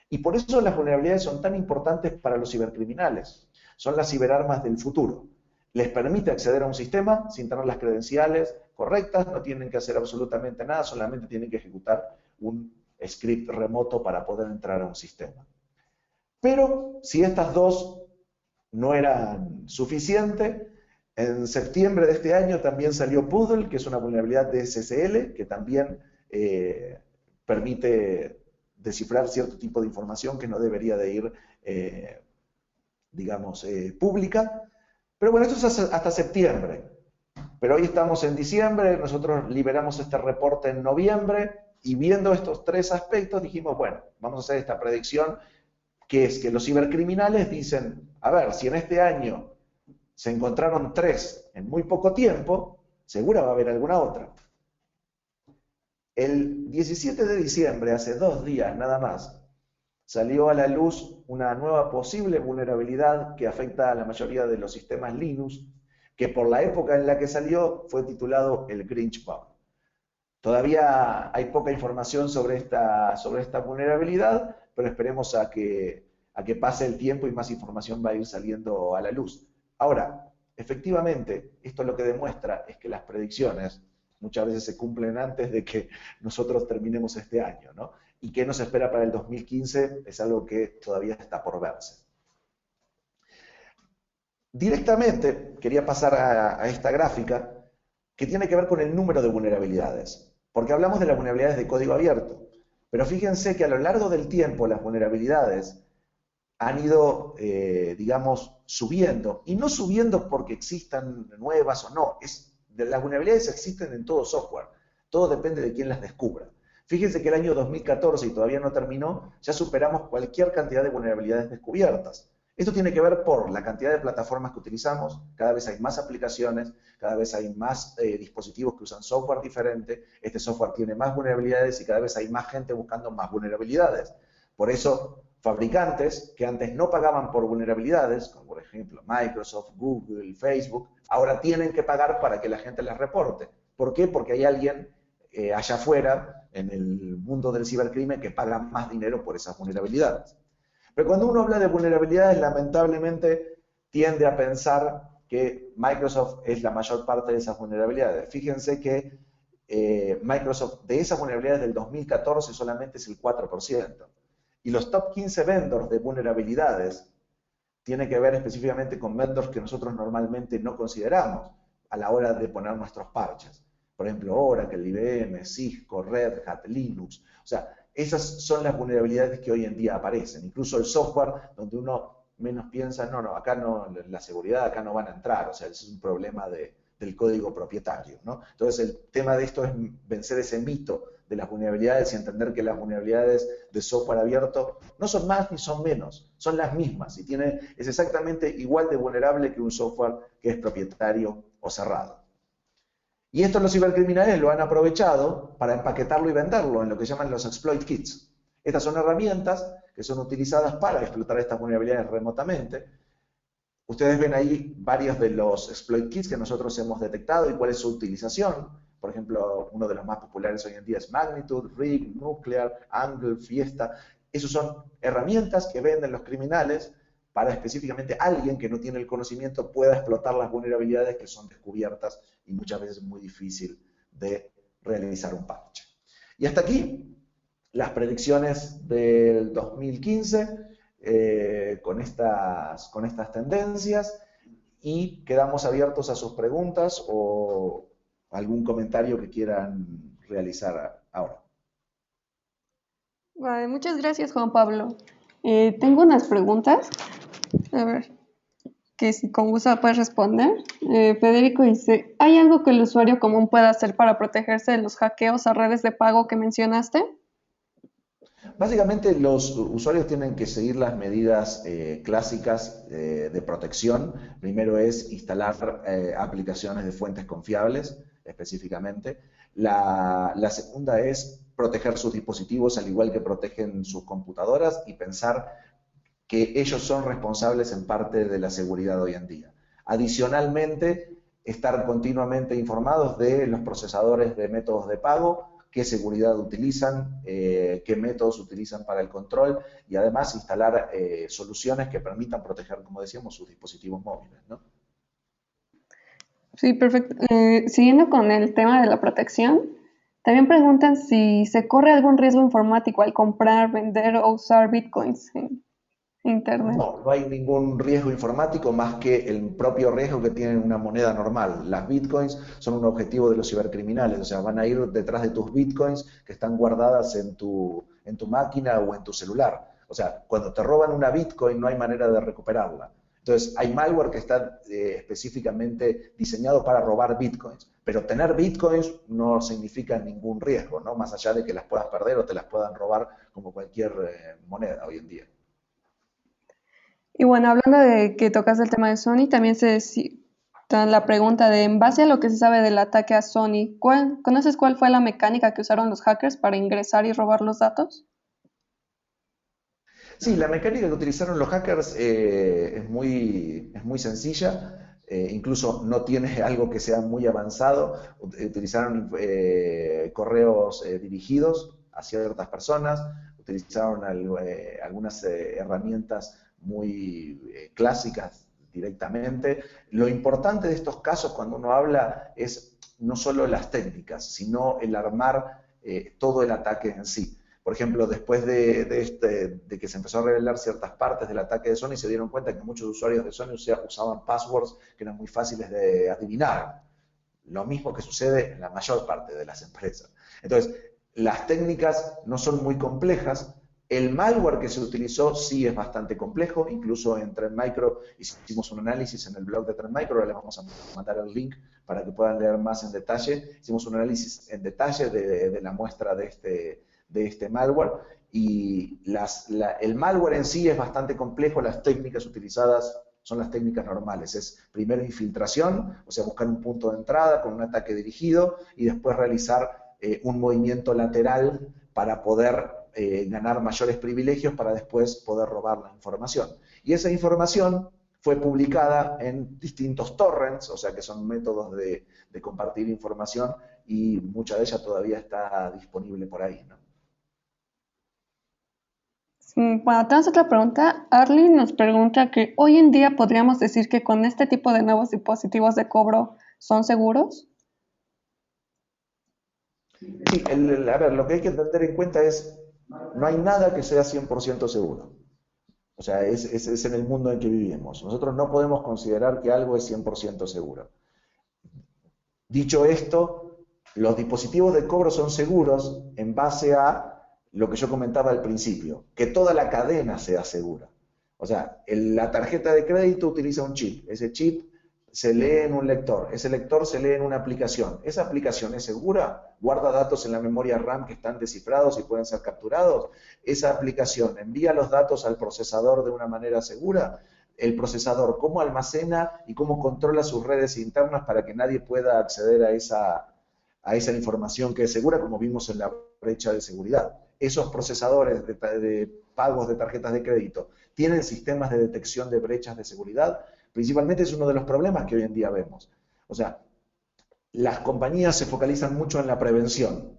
Speaker 3: Y por eso las vulnerabilidades son tan importantes para los cibercriminales. Son las ciberarmas del futuro. Les permite acceder a un sistema sin tener las credenciales correctas, no tienen que hacer absolutamente nada, solamente tienen que ejecutar un script remoto para poder entrar a un sistema. Pero si estas dos no eran suficientes, en septiembre de este año también salió Poodle, que es una vulnerabilidad de SSL, que también permite descifrar cierto tipo de información que no debería de ir, digamos, pública. Pero bueno, esto es hasta septiembre. Pero hoy estamos en diciembre, nosotros liberamos este reporte en noviembre, y viendo estos tres aspectos dijimos, bueno, vamos a hacer esta predicción, que es que los cibercriminales dicen, a ver, si en este año se encontraron 3 en muy poco tiempo, seguro va a haber alguna otra. El 17 de diciembre, hace 2 días nada más, salió a la luz una nueva posible vulnerabilidad que afecta a la mayoría de los sistemas Linux, que por la época en la que salió fue titulado el Grinch Bug. Todavía hay poca información sobre esta vulnerabilidad, pero esperemos a que pase el tiempo y más información va a ir saliendo a la luz. Ahora, efectivamente, esto lo que demuestra es que las predicciones muchas veces se cumplen antes de que nosotros terminemos este año, ¿no? Y qué nos espera para el 2015 es algo que todavía está por verse. Directamente quería pasar a esta gráfica que tiene que ver con el número de vulnerabilidades, porque hablamos de las vulnerabilidades de código abierto, pero fíjense que a lo largo del tiempo las vulnerabilidades han ido, digamos, subiendo, y no subiendo porque existan nuevas o no, las vulnerabilidades existen en todo software, todo depende de quién las descubra. Fíjense que el año 2014, y todavía no terminó, ya superamos cualquier cantidad de vulnerabilidades descubiertas. Esto tiene que ver por la cantidad de plataformas que utilizamos, cada vez hay más aplicaciones, cada vez hay más dispositivos que usan software diferente, este software tiene más vulnerabilidades y cada vez hay más gente buscando más vulnerabilidades. Por eso, fabricantes que antes no pagaban por vulnerabilidades, como por ejemplo Microsoft, Google, Facebook, ahora tienen que pagar para que la gente las reporte. ¿Por qué? Porque hay alguien allá afuera, en el mundo del cibercrimen, que paga más dinero por esas vulnerabilidades. Pero cuando uno habla de vulnerabilidades, lamentablemente tiende a pensar que Microsoft es la mayor parte de esas vulnerabilidades. Fíjense que Microsoft, de esas vulnerabilidades del 2014, solamente es el 4%. Y los top 15 vendors de vulnerabilidades tienen que ver específicamente con vendors que nosotros normalmente no consideramos a la hora de poner nuestros parches. Por ejemplo, Oracle, IBM, Cisco, Red Hat, Linux. O sea, esas son las vulnerabilidades que hoy en día aparecen. Incluso el software, donde uno menos piensa, no, acá no, la seguridad acá no van a entrar. O sea, ese es un problema del código propietario, ¿no? Entonces, el tema de esto es vencer ese mito de las vulnerabilidades y entender que las vulnerabilidades de software abierto no son más ni son menos, son las mismas y es exactamente igual de vulnerable que un software que es propietario o cerrado. Y esto los cibercriminales lo han aprovechado para empaquetarlo y venderlo en lo que llaman los exploit kits. Estas son herramientas que son utilizadas para explotar estas vulnerabilidades remotamente. Ustedes ven ahí varios de los exploit kits que nosotros hemos detectado y cuál es su utilización. Por ejemplo, uno de los más populares hoy en día es Magnitude, Rig, Nuclear, Angle, Fiesta. Esas son herramientas que venden los criminales para específicamente alguien que no tiene el conocimiento pueda explotar las vulnerabilidades que son descubiertas y muchas veces es muy difícil de realizar un parche. Y hasta aquí las predicciones del 2015 con estas tendencias y quedamos abiertos a sus preguntas o algún comentario que quieran realizar ahora.
Speaker 2: Vale, muchas gracias, Juan Pablo. Tengo unas preguntas. A ver, que si con gusto puedes responder. Federico dice, ¿hay algo que el usuario común pueda hacer para protegerse de los hackeos a redes de pago que mencionaste?
Speaker 3: Básicamente los usuarios tienen que seguir las medidas clásicas de protección. Primero es instalar aplicaciones de fuentes confiables, específicamente. La segunda es proteger sus dispositivos al igual que protegen sus computadoras y pensar que ellos son responsables en parte de la seguridad hoy en día. Adicionalmente, estar continuamente informados de los procesadores de métodos de pago, qué seguridad utilizan, qué métodos utilizan para el control y además instalar soluciones que permitan proteger, como decíamos, sus dispositivos móviles, ¿no?
Speaker 2: Sí, perfecto. Siguiendo con el tema de la protección, también preguntan si se corre algún riesgo informático al comprar, vender o usar bitcoins en Internet.
Speaker 3: No, no hay ningún riesgo informático más que el propio riesgo que tiene una moneda normal. Las bitcoins son un objetivo de los cibercriminales, o sea, van a ir detrás de tus bitcoins que están guardadas en tu máquina o en tu celular. O sea, cuando te roban una bitcoin no hay manera de recuperarla. Entonces, hay malware que está específicamente diseñado para robar bitcoins, pero tener bitcoins no significa ningún riesgo, ¿no? Más allá de que las puedas perder o te las puedan robar como cualquier moneda hoy en día.
Speaker 2: Y bueno, hablando de que tocas el tema de Sony, también la pregunta de, en base a lo que se sabe del ataque a Sony, ¿conoces cuál fue la mecánica que usaron los hackers para ingresar y robar los datos?
Speaker 3: Sí, la mecánica que utilizaron los hackers es muy sencilla, incluso no tiene algo que sea muy avanzado. Utilizaron correos dirigidos a ciertas personas, utilizaron algunas herramientas muy clásicas directamente. Lo importante de estos casos cuando uno habla es no solo las técnicas, sino el armar todo el ataque en sí. Por ejemplo, después de que se empezó a revelar ciertas partes del ataque de Sony, se dieron cuenta que muchos usuarios de Sony usaban passwords que eran muy fáciles de adivinar. Lo mismo que sucede en la mayor parte de las empresas. Entonces, las técnicas no son muy complejas. El malware que se utilizó sí es bastante complejo. Incluso en Trend Micro hicimos un análisis en el blog de Trend Micro. Ahora les vamos a mandar el link para que puedan leer más en detalle. Hicimos un análisis en detalle de la muestra de este malware y el malware en sí es bastante complejo, las técnicas utilizadas son las técnicas normales, es primero infiltración, o sea, buscar un punto de entrada con un ataque dirigido y después realizar un movimiento lateral para poder ganar mayores privilegios para después poder robar la información. Y esa información fue publicada en distintos torrents, o sea que son métodos de compartir información y mucha de ella todavía está disponible por ahí, ¿no?
Speaker 2: Bueno, tenemos otra pregunta. Arlene nos pregunta que hoy en día podríamos decir que con este tipo de nuevos dispositivos de cobro son seguros.
Speaker 3: Sí, a ver, lo que hay que tener en cuenta es, no hay nada que sea 100% seguro. O sea, es en el mundo en que vivimos. Nosotros no podemos considerar que algo es 100% seguro. Dicho esto, los dispositivos de cobro son seguros en base a lo que yo comentaba al principio, que toda la cadena sea segura. O sea, la tarjeta de crédito utiliza un chip, ese chip se lee en un lector, ese lector se lee en una aplicación. ¿Esa aplicación es segura? ¿Guarda datos en la memoria RAM que están descifrados y pueden ser capturados? ¿Esa aplicación envía los datos al procesador de una manera segura? El procesador, ¿cómo almacena y cómo controla sus redes internas para que nadie pueda acceder a esa información que es segura, como vimos en la brecha de seguridad? Esos procesadores de pagos de tarjetas de crédito tienen sistemas de detección de brechas de seguridad. Principalmente es uno de los problemas que hoy en día vemos. O sea, las compañías se focalizan mucho en la prevención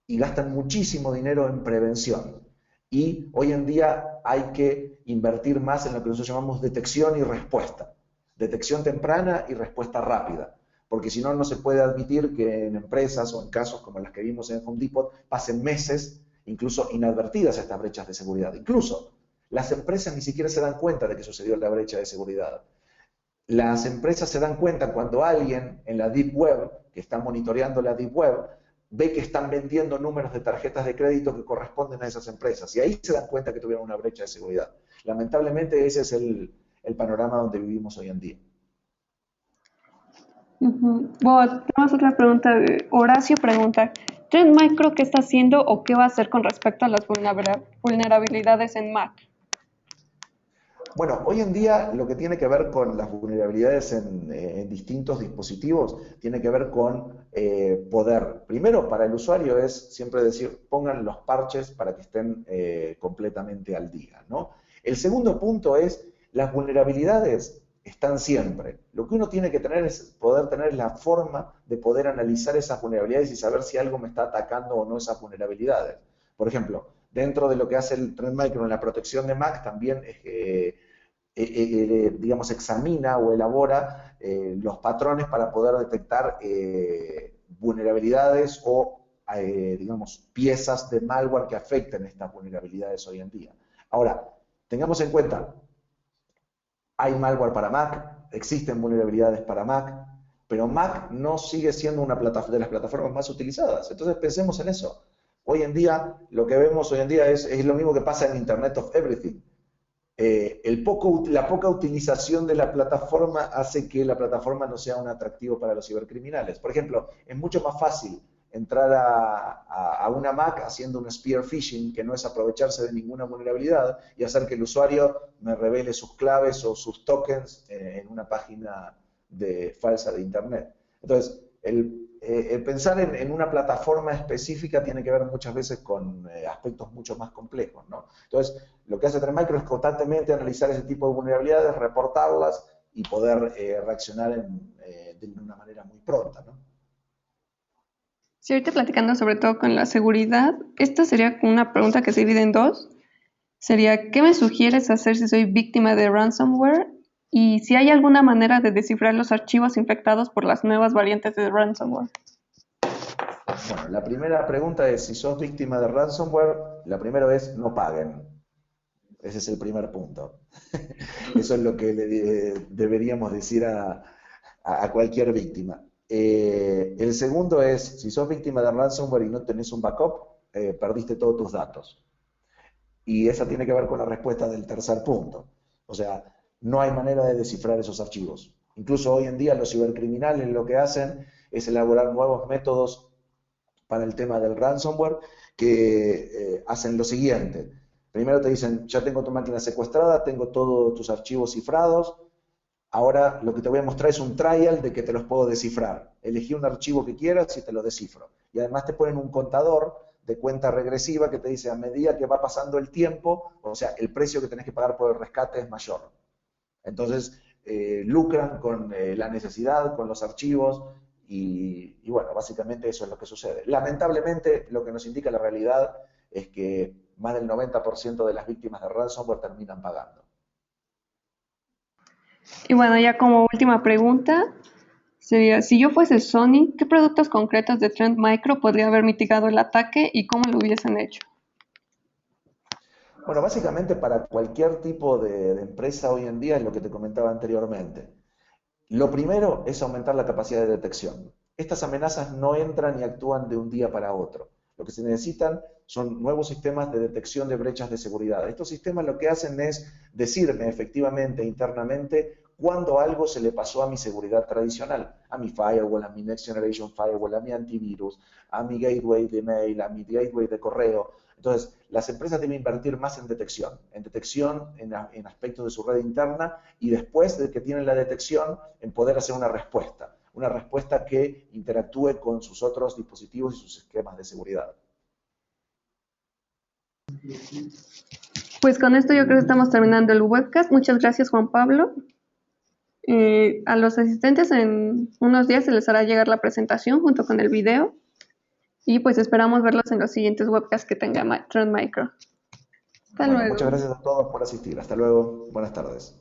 Speaker 3: y gastan muchísimo dinero en prevención. Y hoy en día hay que invertir más en lo que nosotros llamamos detección y respuesta. Detección temprana y respuesta rápida. Porque si no, no se puede admitir que en empresas o en casos como las que vimos en Home Depot pasen meses incluso inadvertidas estas brechas de seguridad. Incluso las empresas ni siquiera se dan cuenta de que sucedió la brecha de seguridad. Las empresas se dan cuenta cuando alguien en la Deep Web, que está monitoreando la Deep Web, ve que están vendiendo números de tarjetas de crédito que corresponden a esas empresas. Y ahí se dan cuenta que tuvieron una brecha de seguridad. Lamentablemente ese es el panorama donde vivimos hoy en día.
Speaker 2: Bueno, tenemos otra pregunta. Horacio pregunta, Trend Micro, ¿qué está haciendo o qué va a hacer con respecto a las vulnerabilidades en Mac?
Speaker 3: Bueno, hoy en día lo que tiene que ver con las vulnerabilidades en distintos dispositivos tiene que ver con poder, primero para el usuario es siempre decir, pongan los parches para que estén completamente al día, ¿no? El segundo punto es, las vulnerabilidades están siempre. Lo que uno tiene que tener es poder tener la forma de poder analizar esas vulnerabilidades y saber si algo me está atacando o no esas vulnerabilidades. Por ejemplo, dentro de lo que hace el Trend Micro en la protección de Mac también digamos, examina o elabora los patrones para poder detectar vulnerabilidades o, digamos, piezas de malware que afecten estas vulnerabilidades hoy en día. Ahora, tengamos en cuenta, hay malware para Mac, existen vulnerabilidades para Mac, pero Mac no sigue siendo una de las plataformas más utilizadas. Entonces pensemos en eso. Hoy en día, lo que vemos hoy en día es lo mismo que pasa en Internet of Everything. La poca utilización de la plataforma hace que la plataforma no sea un atractivo para los cibercriminales. Por ejemplo, es mucho más fácil entrar a una Mac haciendo un spear phishing, que no es aprovecharse de ninguna vulnerabilidad, y hacer que el usuario me revele sus claves o sus tokens en una página falsa de Internet. Entonces, el pensar en una plataforma específica tiene que ver muchas veces con aspectos mucho más complejos, ¿no? Entonces, lo que hace Trend Micro es constantemente analizar ese tipo de vulnerabilidades, reportarlas y poder reaccionar de una manera muy pronta, ¿no?
Speaker 2: Sí, ahorita platicando sobre todo con la seguridad, esta sería una pregunta que se divide en dos. Sería, ¿qué me sugieres hacer si soy víctima de ransomware? Y si hay alguna manera de descifrar los archivos infectados por las nuevas variantes de ransomware.
Speaker 3: Bueno, la primera pregunta es, si sos víctima de ransomware, la primera es, no paguen. Ese es el primer punto. Eso es lo que deberíamos decir a cualquier víctima. El segundo es, si sos víctima de ransomware y no tenés un backup, perdiste todos tus datos. Y esa tiene que ver con la respuesta del tercer punto. O sea, no hay manera de descifrar esos archivos. Incluso hoy en día los cibercriminales lo que hacen es elaborar nuevos métodos para el tema del ransomware que hacen lo siguiente. Primero te dicen, ya tengo tu máquina secuestrada, tengo todos tus archivos cifrados, ahora lo que te voy a mostrar es un trial de que te los puedo descifrar. Elegí un archivo que quieras y te lo descifro. Y además te ponen un contador de cuenta regresiva que te dice a medida que va pasando el tiempo, o sea, el precio que tenés que pagar por el rescate es mayor. Entonces, lucran con la necesidad, con los archivos, y bueno, básicamente eso es lo que sucede. Lamentablemente, lo que nos indica la realidad es que más del 90% de las víctimas de ransomware terminan pagando.
Speaker 2: Y bueno, ya como última pregunta, sería, si yo fuese Sony, ¿qué productos concretos de Trend Micro podría haber mitigado el ataque y cómo lo hubiesen hecho?
Speaker 3: Bueno, básicamente para cualquier tipo de empresa hoy en día es lo que te comentaba anteriormente. Lo primero es aumentar la capacidad de detección. Estas amenazas no entran y actúan de un día para otro. Lo que se necesitan son nuevos sistemas de detección de brechas de seguridad. Estos sistemas lo que hacen es decirme efectivamente, internamente, cuándo algo se le pasó a mi seguridad tradicional, a mi firewall, a mi Next Generation Firewall, a mi antivirus, a mi gateway de mail, a mi gateway de correo. Entonces, las empresas deben invertir más en detección en aspectos de su red interna, y después de que tienen la detección, en poder hacer una respuesta que interactúe con sus otros dispositivos y sus esquemas de seguridad.
Speaker 2: Pues con esto yo creo que estamos terminando el webcast. Muchas gracias, Juan Pablo. A los asistentes en unos días se les hará llegar la presentación junto con el video. Y pues esperamos verlos en los siguientes webcasts que tenga Trend Micro. Hasta
Speaker 3: Bueno,
Speaker 2: luego.
Speaker 3: muchas gracias a todos por asistir. Hasta luego. Buenas tardes.